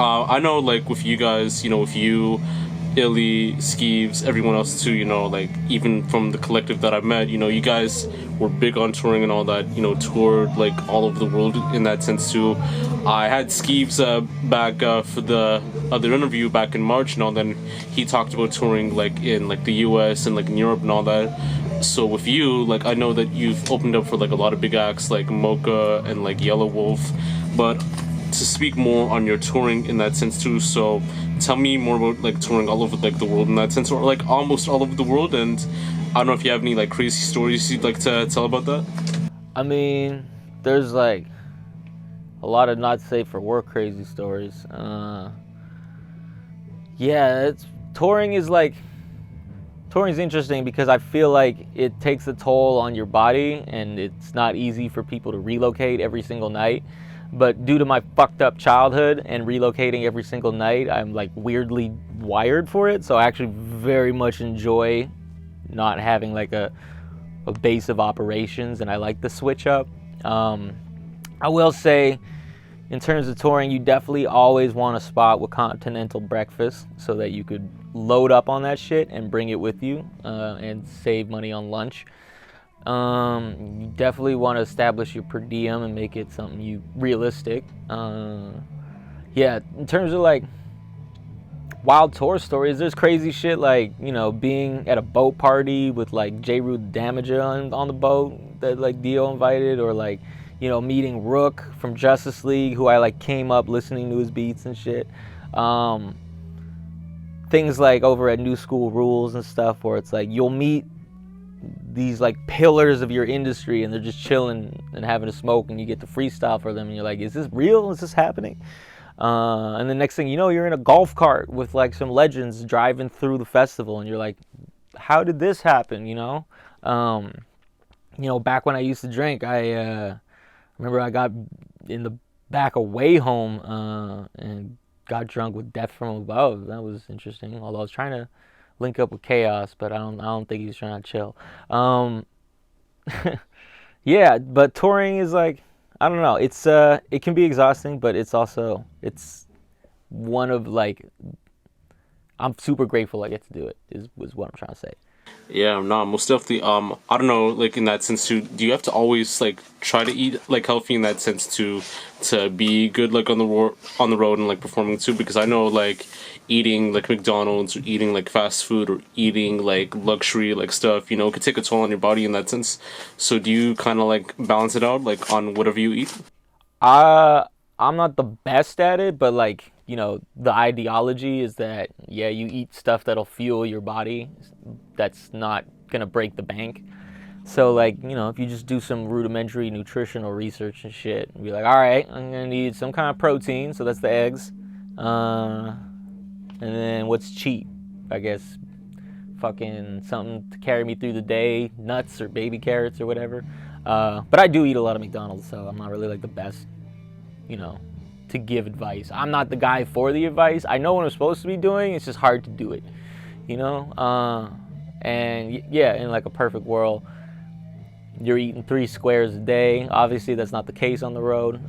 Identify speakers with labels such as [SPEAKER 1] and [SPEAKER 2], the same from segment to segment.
[SPEAKER 1] I know, like, with you guys, with you, Illy, Skeeves, everyone else too, like, even from the collective that I've met, you guys were big on touring and all that, toured, like, all over the world in that sense too. I had Skeeves back for the other interview back in March and all that, and he talked about touring, like, in, like, the US and, like, in Europe and all that. So with you, like, I know that you've opened up for, like, a lot of big acts, like Mocha and, like, Yellow Wolf, but to speak more on your touring in that sense too. So tell me more about, like, touring all over, like, the world in that sense, or like almost all over the world. And I don't know if you have any, like, crazy stories you'd like to tell about that.
[SPEAKER 2] I mean, there's like a lot of not safe for work crazy stories. Yeah, touring's interesting because I feel like it takes a toll on your body, and it's not easy for people to relocate every single night. But due to my fucked up childhood and relocating every single night, I'm like weirdly wired for it. So I actually very much enjoy not having like a base of operations, and I like the switch up. I will say, in terms of touring, you definitely always want a spot with continental breakfast so that you could load up on that shit and bring it with you and save money on lunch. You definitely want to establish your per diem and make it something realistic. Yeah, in terms of like wild tour stories, there's crazy shit like, being at a boat party with like Jeru Damaja on the boat that like Dio invited, or like, meeting Rook from Justice League, who I like came up listening to his beats and shit. Things like over at New School Rules and stuff, where it's like you'll meet these like pillars of your industry and they're just chilling and having a smoke, and you get to freestyle for them, and you're like, is this real? Is this happening? And the next thing you know, you're in a golf cart with like some legends driving through the festival, and you're like, how did this happen? Back when I used to drink, I remember I got in the back of Wayhome and got drunk with Death from Above. That was interesting, although I was trying to link up with Chaos, but I don't think he's trying to chill. Yeah, but touring is like, I don't know. It's it can be exhausting, but it's one of like, I'm super grateful I get to do it. Was what I'm trying to say.
[SPEAKER 1] Yeah, no, most definitely. I don't know, like, in that sense too. Do you have to always like try to eat like healthy in that sense to be good, like, on the road and like performing too? Because I know, like, eating like McDonald's or eating like fast food or eating like luxury like stuff, could take a toll on your body in that sense. So do you kind of like balance it out, like, on whatever you eat?
[SPEAKER 2] I'm not the best at it, but like, the ideology is that, yeah, you eat stuff that'll fuel your body that's not gonna break the bank. So like, if you just do some rudimentary nutritional research and shit, and be like, all right, I'm gonna need some kind of protein, so that's the eggs. And then what's cheap? I guess fucking something to carry me through the day, nuts or baby carrots or whatever. But I do eat a lot of McDonald's, so I'm not really like the best, to give advice. I'm not the guy for the advice. I know what I'm supposed to be doing. It's just hard to do it, and yeah, in like a perfect world, you're eating 3 squares a day. Obviously, that's not the case on the road.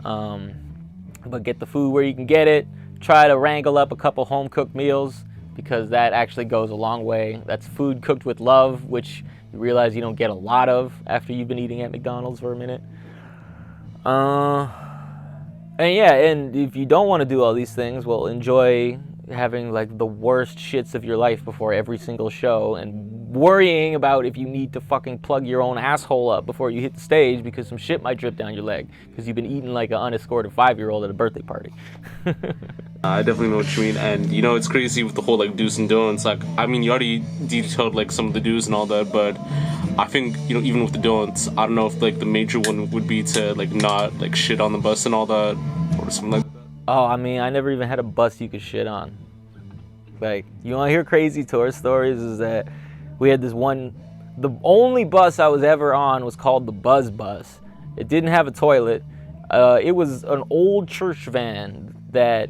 [SPEAKER 2] But get the food where you can get it. Try to wrangle up a couple home-cooked meals, because that actually goes a long way. That's food cooked with love, which you realize you don't get a lot of after you've been eating at McDonald's for a minute. And yeah, and if you don't want to do all these things, well, enjoy having like the worst shits of your life before every single show, and worrying about if you need to fucking plug your own asshole up before you hit the stage because some shit might drip down your leg because you've been eating like an unescorted 5-year-old at a birthday party.
[SPEAKER 1] I definitely know what you mean, and it's crazy with the whole like do's and don'ts. Like, I mean, you already detailed like some of the do's and all that, but I think even with the don'ts, I don't know if like the major one would be to like not like shit on the bus and all that, or something like that.
[SPEAKER 2] Oh, I mean, I never even had a bus you could shit on. Like, you want to hear crazy tour stories? Is that we had this one, the only bus I was ever on was called the Buzz Bus. It didn't have a toilet. It was an old church van that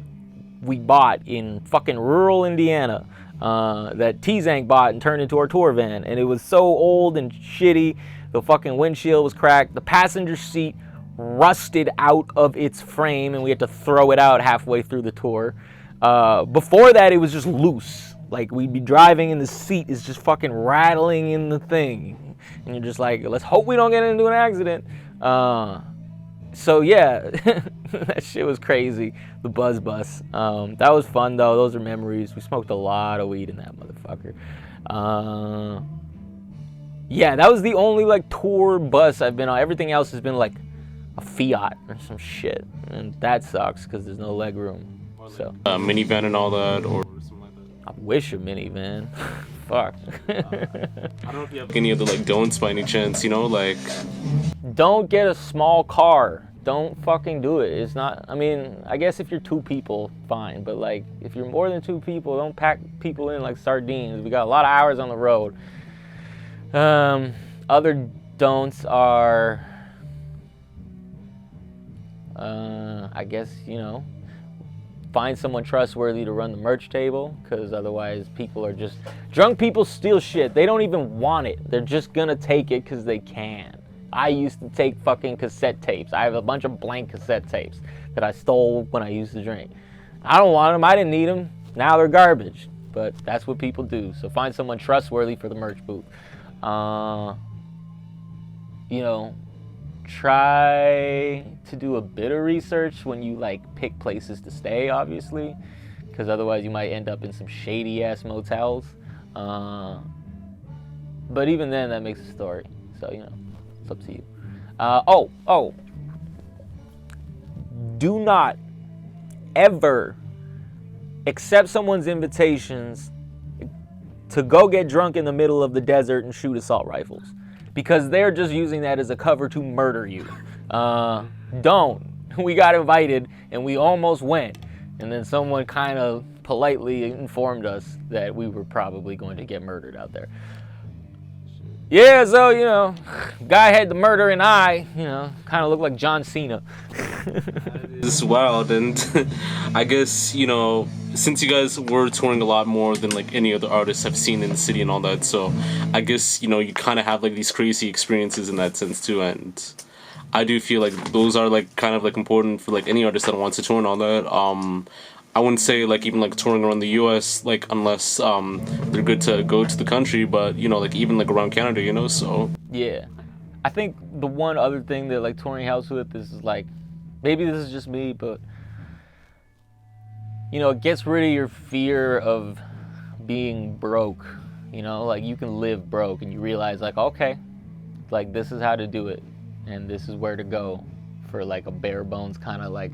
[SPEAKER 2] we bought in fucking rural Indiana, that T-Zank bought and turned into our tour van. And it was so old and shitty. The fucking windshield was cracked. The passenger seat rusted out of its frame, and we had to throw it out halfway through the tour. Before that, it was just loose. Like, we'd be driving and the seat is just fucking rattling in the thing. And you're just like, let's hope we don't get into an accident. So yeah, that shit was crazy. The Buzz Bus. That was fun though. Those are memories. We smoked a lot of weed in that motherfucker. Yeah, that was the only like tour bus I've been on. Everything else has been like a Fiat or some shit, and that sucks because there's no leg room. So
[SPEAKER 1] minivan and all that, or something like that.
[SPEAKER 2] I wish a minivan. Fuck.
[SPEAKER 1] I don't know if you have any of the like don'ts by any chance, you know, like
[SPEAKER 2] don't get a small car. Don't fucking do it. It's not, I mean, I guess if you're 2 people, fine, but like if you're more than 2 people, don't pack people in like sardines. We got a lot of hours on the road. Other don'ts are I guess, you know, find someone trustworthy to run the merch table, because otherwise people are just, drunk people steal shit. They don't even want it. They're just gonna take it because they can. I used to take fucking cassette tapes. I have a bunch of blank cassette tapes that I stole when I used to drink. I don't want them. I didn't need them. Now they're garbage. But that's what people do. So find someone trustworthy for the merch booth. You know, try to do a bit of research when you like pick places to stay, obviously, because otherwise you might end up in some shady ass motels. But even then, that makes a story. So, you know, it's up to you. Do not ever accept someone's invitations to go get drunk in the middle of the desert and shoot assault rifles, because they're just using that as a cover to murder you. Don't. We got invited and we almost went, and then someone kind of politely informed us that we were probably going to get murdered out there. Yeah, so, you know, guy had the murdering eye, you know, kind of looked like John Cena.
[SPEAKER 1] It's wild, and I guess, you know, since you guys were touring a lot more than like any other artists I've seen in the city and all that, so I guess, you know, you kind of have like these crazy experiences in that sense too, and I do feel like those are like kind of like important for like any artist that wants to tour and all that. I wouldn't say like even like touring around the U.S. like unless they're good to go to the country, but you know, like even like around Canada, you know. So
[SPEAKER 2] yeah, I think the one other thing that like touring helps with is like, maybe this is just me, but you know, it gets rid of your fear of being broke. You know, like you can live broke, and you realize like, okay, like this is how to do it, and this is where to go for like a bare bones kind of like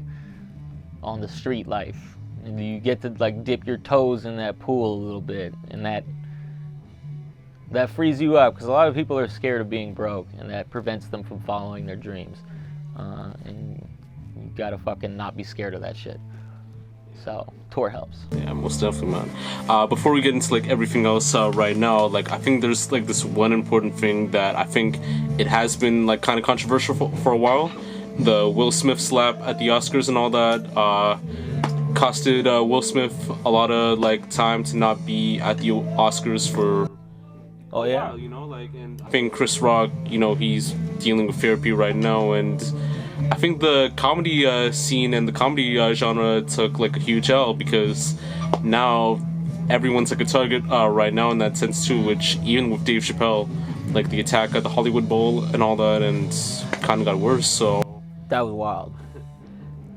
[SPEAKER 2] on the street life. And you get to like dip your toes in that pool a little bit, and that frees you up, because a lot of people are scared of being broke, and that prevents them from following their dreams. And you gotta fucking not be scared of that shit. So tour helps.
[SPEAKER 1] Yeah, most definitely, man. Before we get into like everything else right now, like I think there's like this one important thing that I think it has been like kind of controversial for a while. The Will Smith slap at the Oscars and all that costed Will Smith a lot of like time to not be at the Oscars for
[SPEAKER 2] a
[SPEAKER 1] while, you know, like, and I think Chris Rock, you know, he's dealing with therapy right now, and I think the comedy scene and the comedy genre took like a huge L, because now everyone's like a target right now in that sense too, which even with Dave Chappelle, like the attack at the Hollywood Bowl and all that, and kind of got worse. So
[SPEAKER 2] that was wild.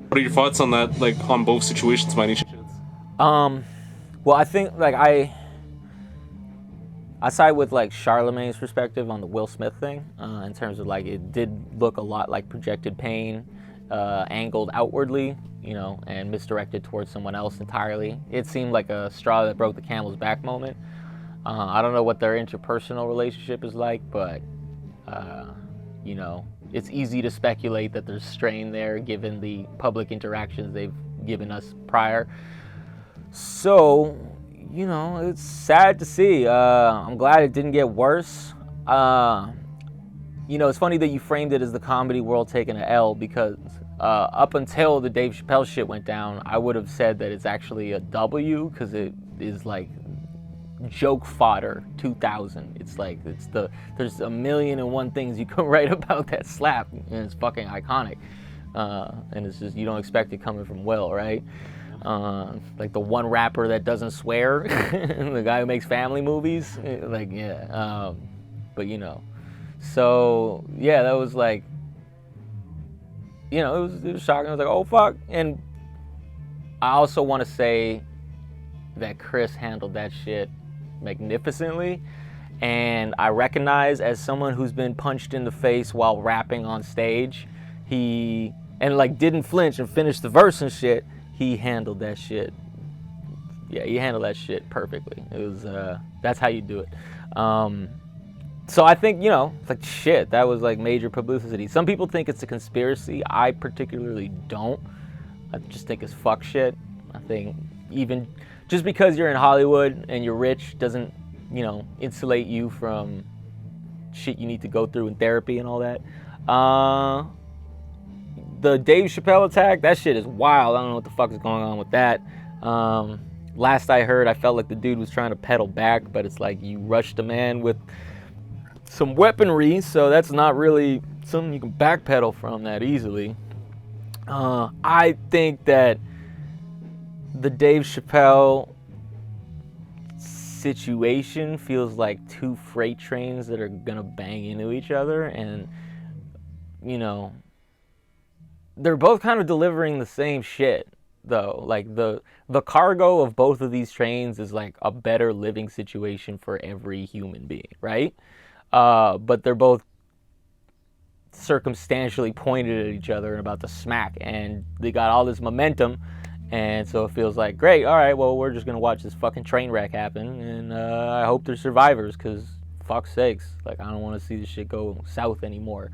[SPEAKER 1] What are your thoughts on that, like on both situations by any chance?
[SPEAKER 2] Well, I think like I side with like Charlemagne's perspective on the Will Smith thing, in terms of like it did look a lot like projected pain, angled outwardly, you know, and misdirected towards someone else entirely. It seemed like a straw that broke the camel's back moment. I don't know what their interpersonal relationship is like, but you know, it's easy to speculate that there's strain there given the public interactions they've given us prior. So, you know, it's sad to see. I'm glad it didn't get worse. You know, it's funny that you framed it as the comedy world taking an L, because up until the Dave Chappelle shit went down, I would have said that it's actually a W, because it is like joke fodder 2000. It's like, there's a million and one things you can write about that slap, and it's fucking iconic. And it's just, you don't expect it coming from Will, right? Like the one rapper that doesn't swear, the guy who makes family movies, like, yeah. But you know, so yeah, that was like, you know, it was shocking. I was like, oh fuck. And I also want to say that Chris handled that shit magnificently, and I recognize, as someone who's been punched in the face while rapping on stage, like didn't flinch and finished the verse and shit. He handled that shit. Yeah, he handled that shit perfectly. It was that's how you do it. So I think, you know, it's like, shit, that was like major publicity. Some people think it's a conspiracy. I particularly don't. I just think it's fuck shit. I think even just because you're in Hollywood and you're rich doesn't, you know, insulate you from shit you need to go through in therapy and all that. The Dave Chappelle attack, that shit is wild. I don't know what the fuck is going on with that. Last I heard, I felt like the dude was trying to pedal back, but it's like you rushed a man with some weaponry, so that's not really something you can backpedal from that easily. I think that the Dave Chappelle situation feels like two freight trains that are gonna bang into each other, and, you know, they're both kind of delivering the same shit, though. Like, the cargo of both of these trains is like a better living situation for every human being, right? But they're both circumstantially pointed at each other and about to smack, and they got all this momentum, and so it feels like, great, all right, well, we're just gonna watch this fucking train wreck happen, and I hope there's survivors, because fuck's sakes, like, I don't want to see this shit go south anymore.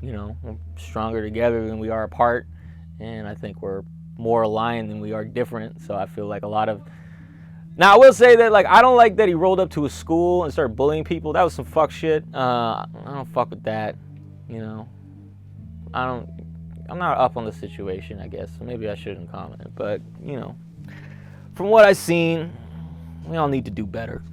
[SPEAKER 2] You know, we're stronger together than we are apart, and I think we're more aligned than we are different. So I feel like a lot of... Now, I will say that, like, I don't like that he rolled up to a school and started bullying people. That was some fuck shit. I don't fuck with that, you know. I'm not up on the situation, I guess, so maybe I shouldn't comment. But, you know, from what I've seen, we all need to do better.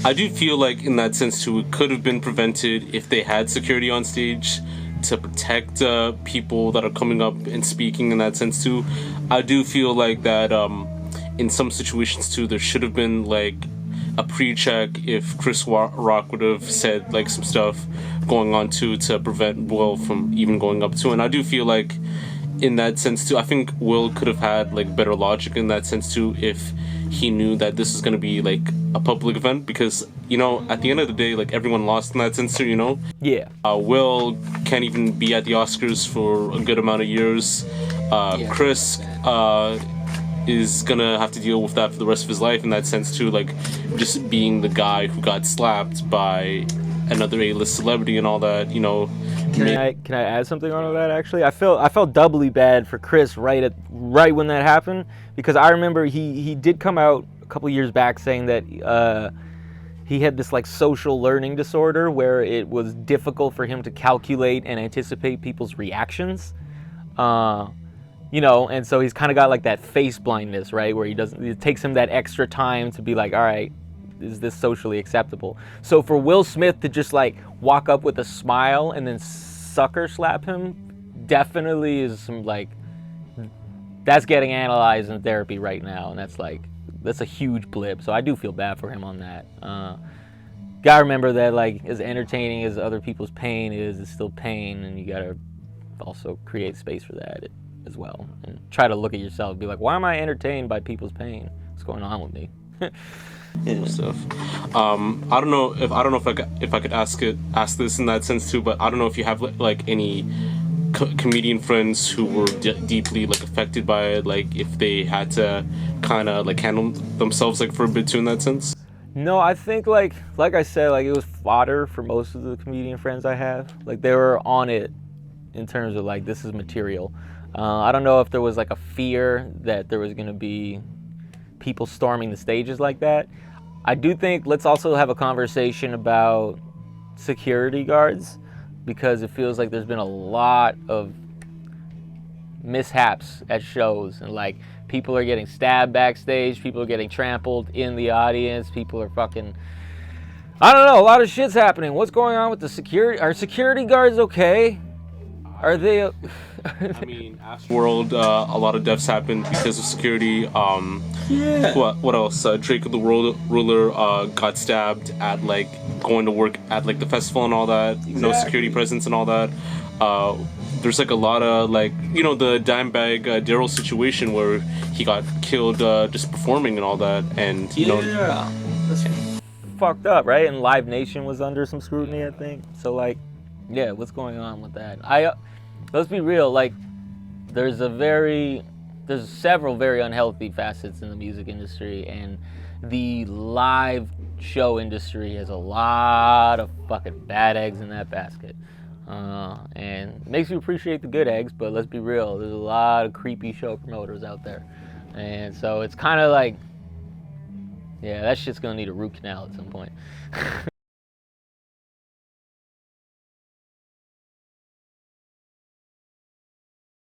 [SPEAKER 1] I do feel like, in that sense too, it could have been prevented if they had security on stage to protect people that are coming up and speaking, in that sense too. I do feel like that in some situations too, there should have been like a pre-check if Chris Rock would have said like some stuff going on too, to prevent Will from even going up to. And I do feel like, in that sense too, I think Will could have had like better logic in that sense too, if he knew that this is going to be like a public event, because, you know, at the end of the day, like, everyone lost in that sense too, you know?
[SPEAKER 2] Yeah.
[SPEAKER 1] Will can't even be at the Oscars for a good amount of years. Chris is gonna have to deal with that for the rest of his life, in that sense too, like, just being the guy who got slapped by another A-list celebrity and all that, you know.
[SPEAKER 2] Can I add something on to that? Actually, I felt doubly bad for Chris right when that happened, because I remember he did come out a couple years back saying that he had this like social learning disorder where it was difficult for him to calculate and anticipate people's reactions. You know, and so he's kind of got like that face blindness, right? Where it takes him that extra time to be like, all right, is this socially acceptable? So for Will Smith to just like walk up with a smile and then sucker slap him definitely is some like, that's getting analyzed in therapy right now, and that's a huge blip. So I do feel bad for him on that. Gotta remember that, like, as entertaining as other people's pain is, it's still pain, and you gotta also create space for that as well, and try to look at yourself and be like, why am I entertained by people's pain? What's going on with me?
[SPEAKER 1] Yeah. Stuff. I don't know if I could ask this in that sense too, but I don't know if you have like any comedian friends who were deeply like affected by it, like if they had to kind of like handle themselves like for a bit too, in that sense.
[SPEAKER 2] No, I think like I said, like, it was fodder for most of the comedian friends I have. Like, they were on it in terms of like, this is material. I don't know if there was like a fear that there was going to be people storming the stages like that. I do think let's also have a conversation about security guards, because it feels like there's been a lot of mishaps at shows, and like people are getting stabbed backstage, people are getting trampled in the audience, people are fucking, I don't know, a lot of shit's happening. What's going on with the security? Are security guards okay? Are they?
[SPEAKER 1] I mean, World, a lot of deaths happened because of security.
[SPEAKER 2] Yeah.
[SPEAKER 1] What else? Drake of the Ruler got stabbed at like going to work at like the festival and all that. Exactly. No security presence and all that. There's like a lot of like, you know, the Dimebag Daryl situation where he got killed just performing and all that, and you know.
[SPEAKER 2] That's fucked up, right? And Live Nation was under some scrutiny, I think. So like, yeah, what's going on with that? Let's be real, like there's several very unhealthy facets in the music industry, and the live show industry has a lot of fucking bad eggs in that basket. And it makes you appreciate the good eggs, but let's be real, there's a lot of creepy show promoters out there. And so it's kind of like, yeah, that shit's gonna need a root canal at some point.